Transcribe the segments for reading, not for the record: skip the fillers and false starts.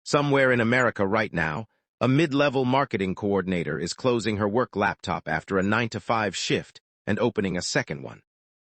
Somewhere in America right now, a mid-level marketing coordinator is closing her work laptop after a 9-to-5 shift and opening a second one.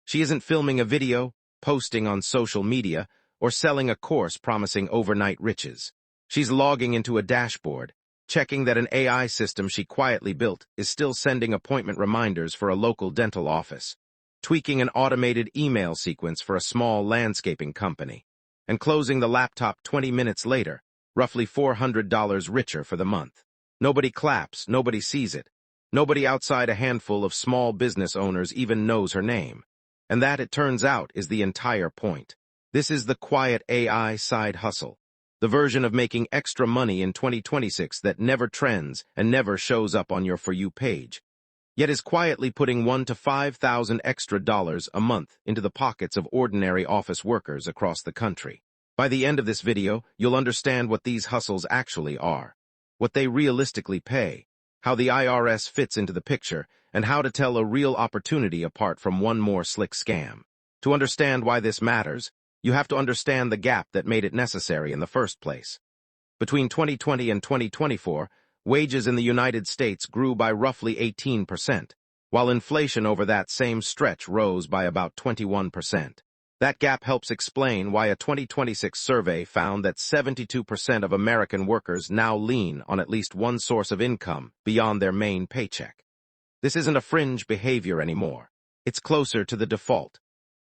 She isn't filming a video, posting on social media, or selling a course promising overnight riches. She's logging into a dashboard, checking that an AI system she quietly built is still sending appointment reminders for a local dental office, tweaking an automated email sequence for a small landscaping company, and closing the laptop 20 minutes later, roughly $400 richer for the month. Nobody claps, nobody sees it. Nobody outside a handful of small business owners even knows her name. And that, it turns out, is the entire point. This is the quiet AI side hustle, the version of making extra money in 2026 that never trends and never shows up on your For You page, yet is quietly putting $1,000 to $5,000 extra a month into the pockets of ordinary office workers across the country. By the end of this video, you'll understand what these hustles actually are, what they realistically pay, how the IRS fits into the picture, and how to tell a real opportunity apart from one more slick scam. To understand why this matters, you have to understand the gap that made it necessary in the first place. Between 2020 and 2024, wages in the United States grew by roughly 18%, while inflation over that same stretch rose by about 21%. That gap helps explain why a 2026 survey found that 72% of American workers now lean on at least one source of income beyond their main paycheck. This isn't a fringe behavior anymore. It's closer to the default.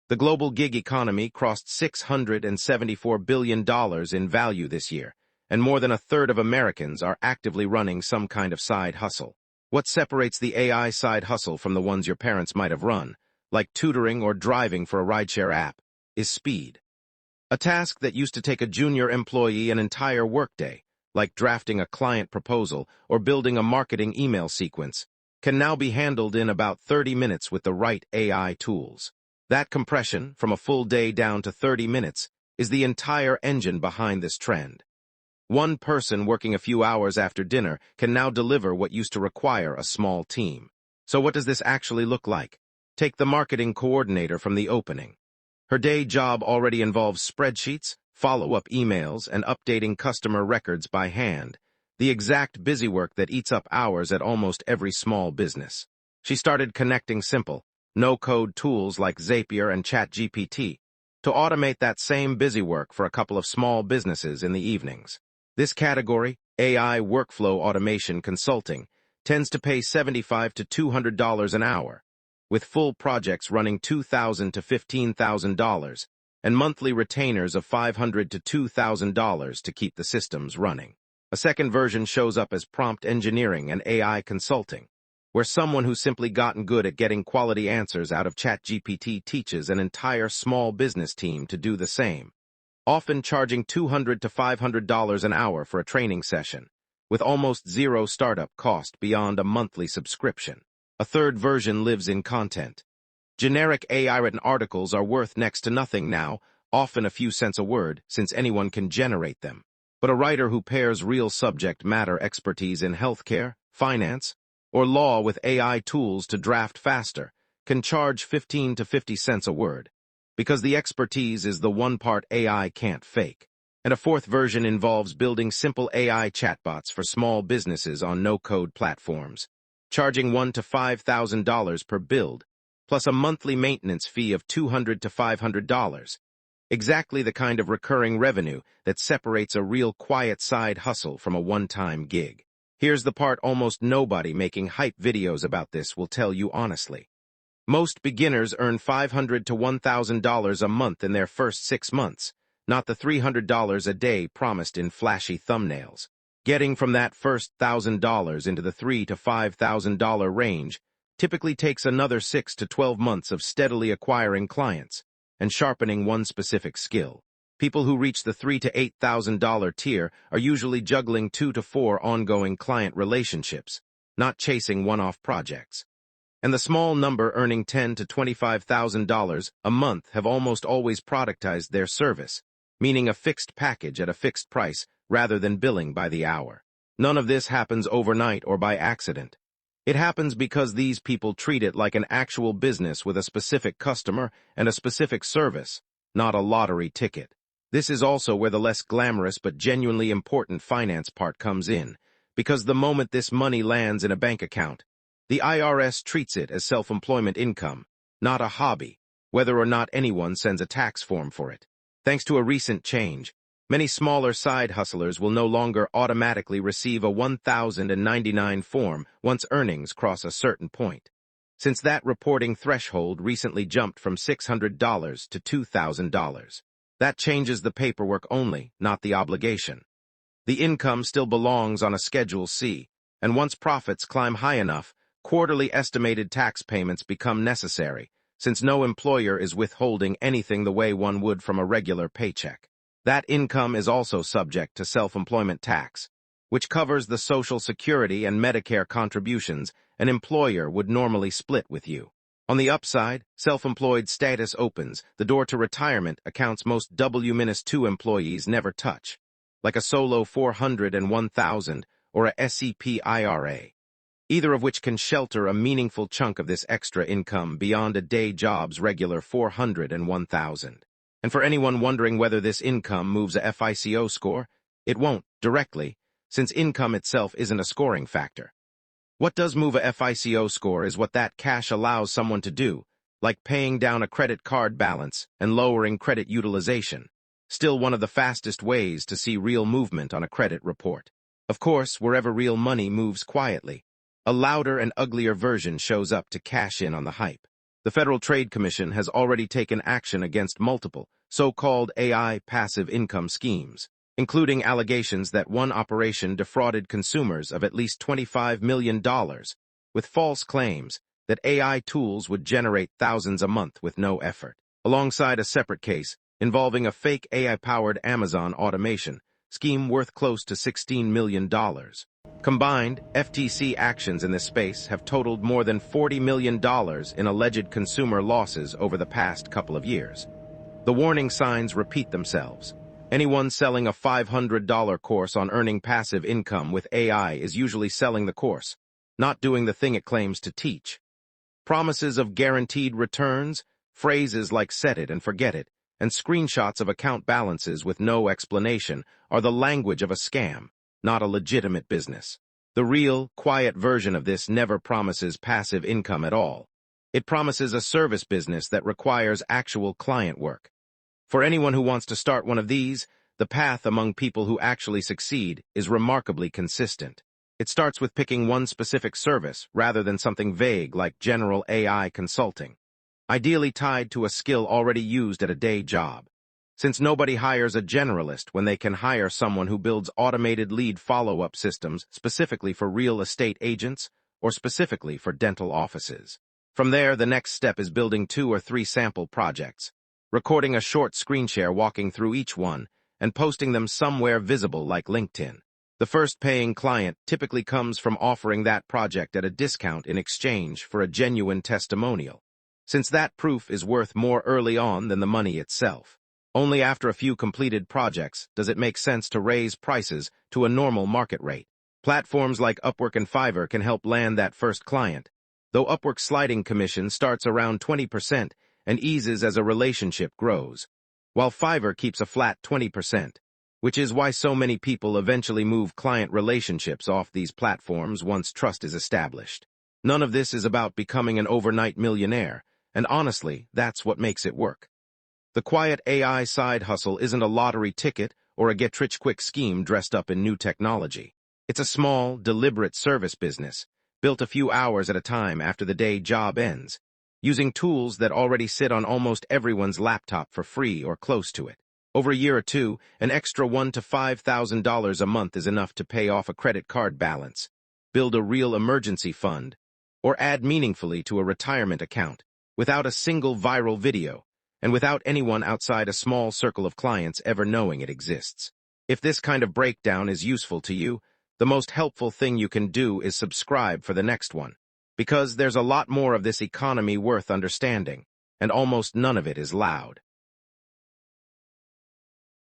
The global gig economy crossed $674 billion in value this year, and more than a third of Americans are actively running some kind of side hustle. What separates the AI side hustle from the ones your parents might have run, like tutoring or driving for a rideshare app, is speed. A task that used to take a junior employee an entire workday, like drafting a client proposal or building a marketing email sequence, can now be handled in about 30 minutes with the right AI tools. That compression, from a full day down to 30 minutes, is the entire engine behind this trend. One person working a few hours after dinner can now deliver what used to require a small team. So what does this actually look like? Take the marketing coordinator from the opening. Her day job already involves spreadsheets, follow-up emails, and updating customer records by hand, the exact busy work that eats up hours at almost every small business. She started connecting simple, no-code tools like Zapier and ChatGPT to automate that same busy work for a couple of small businesses in the evenings. This category, AI workflow automation consulting, tends to pay $75 to $200 an hour, with full projects running $2,000 to $15,000 and monthly retainers of $500 to $2,000 to keep the systems running. A second version shows up as prompt engineering and AI consulting, where someone who's simply gotten good at getting quality answers out of ChatGPT teaches an entire small business team to do the same, often charging $200 to $500 an hour for a training session, with almost zero startup cost beyond a monthly subscription. A third version lives in content. Generic AI-written articles are worth next to nothing now, often a few cents a word, since anyone can generate them. But a writer who pairs real subject matter expertise in healthcare, finance, or law with AI tools to draft faster can charge 15 to 50 cents a word, because the expertise is the one part AI can't fake. And a fourth version involves building simple AI chatbots for small businesses on no-code platforms, charging $1,000 to $5,000 per build, plus a monthly maintenance fee of $200 to $500. Exactly the kind of recurring revenue that separates a real quiet side hustle from a one-time gig. Here's the part almost nobody making hype videos about this will tell you honestly. Most beginners earn $500 to $1,000 a month in their first 6 months, not the $300 a day promised in flashy thumbnails. Getting from that first $1,000 into the $3,000 to $5,000 range typically takes another 6 to 12 months of steadily acquiring clients and sharpening one specific skill. People who reach the $3,000 to $8,000 tier are usually juggling 2 to 4 ongoing client relationships, not chasing one-off projects. And the small number earning $10,000 to $25,000 a month have almost always productized their service, meaning a fixed package at a fixed price rather than billing by the hour. None of this happens overnight or by accident. It happens because these people treat it like an actual business with a specific customer and a specific service, not a lottery ticket. This is also where the less glamorous but genuinely important finance part comes in, because the moment this money lands in a bank account, the IRS treats it as self-employment income, not a hobby, whether or not anyone sends a tax form for it. Thanks to a recent change, many smaller side hustlers will no longer automatically receive a 1099 form once earnings cross a certain point, since that reporting threshold recently jumped from $600 to $2,000. That changes the paperwork only, not the obligation. The income still belongs on a Schedule C, and once profits climb high enough, quarterly estimated tax payments become necessary, since no employer is withholding anything the way one would from a regular paycheck. That income is also subject to self-employment tax, which covers the Social Security and Medicare contributions an employer would normally split with you. On the upside, self-employed status opens the door to retirement accounts most W-2 employees never touch, like a solo 400 and 1,000 or a SEP IRA, either of which can shelter a meaningful chunk of this extra income beyond a day job's regular 400 and 1,000. And for anyone wondering whether this income moves a FICO score, it won't, directly, since income itself isn't a scoring factor. What does move a FICO score is what that cash allows someone to do, like paying down a credit card balance and lowering credit utilization, still one of the fastest ways to see real movement on a credit report. Of course, wherever real money moves quietly, a louder and uglier version shows up to cash in on the hype. The Federal Trade Commission has already taken action against multiple so-called AI passive income schemes, including allegations that one operation defrauded consumers of at least $25 million, with false claims that AI tools would generate thousands a month with no effort, alongside a separate case involving a fake AI-powered Amazon automation scheme worth close to $16 million. Combined, FTC actions in this space have totaled more than $40 million in alleged consumer losses over the past couple of years. The warning signs repeat themselves. Anyone selling a $500 course on earning passive income with AI is usually selling the course, not doing the thing it claims to teach. Promises of guaranteed returns, phrases like set it and forget it, and screenshots of account balances with no explanation are the language of a scam, not a legitimate business. The real, quiet version of this never promises passive income at all. It promises a service business that requires actual client work. For anyone who wants to start one of these, the path among people who actually succeed is remarkably consistent. It starts with picking one specific service rather than something vague like general AI consulting, ideally tied to a skill already used at a day job, since nobody hires a generalist when they can hire someone who builds automated lead follow-up systems specifically for real estate agents or specifically for dental offices. From there, the next step is building 2 or 3 sample projects, recording a short screen share walking through each one, and posting them somewhere visible like LinkedIn. The first paying client typically comes from offering that project at a discount in exchange for a genuine testimonial, since that proof is worth more early on than the money itself. Only after a few completed projects does it make sense to raise prices to a normal market rate. Platforms like Upwork and Fiverr can help land that first client, though Upwork's sliding commission starts around 20% and eases as a relationship grows, while Fiverr keeps a flat 20%, which is why so many people eventually move client relationships off these platforms once trust is established. None of this is about becoming an overnight millionaire, and honestly, that's what makes it work. The quiet AI side hustle isn't a lottery ticket or a get-rich-quick scheme dressed up in new technology. It's a small, deliberate service business, built a few hours at a time after the day job ends, using tools that already sit on almost everyone's laptop for free or close to it. Over a year or two, an extra $1,000 to $5,000 a month is enough to pay off a credit card balance, build a real emergency fund, or add meaningfully to a retirement account, without a single viral video, and without anyone outside a small circle of clients ever knowing it exists. If this kind of breakdown is useful to you, the most helpful thing you can do is subscribe for the next one, because there's a lot more of this economy worth understanding, and almost none of it is loud.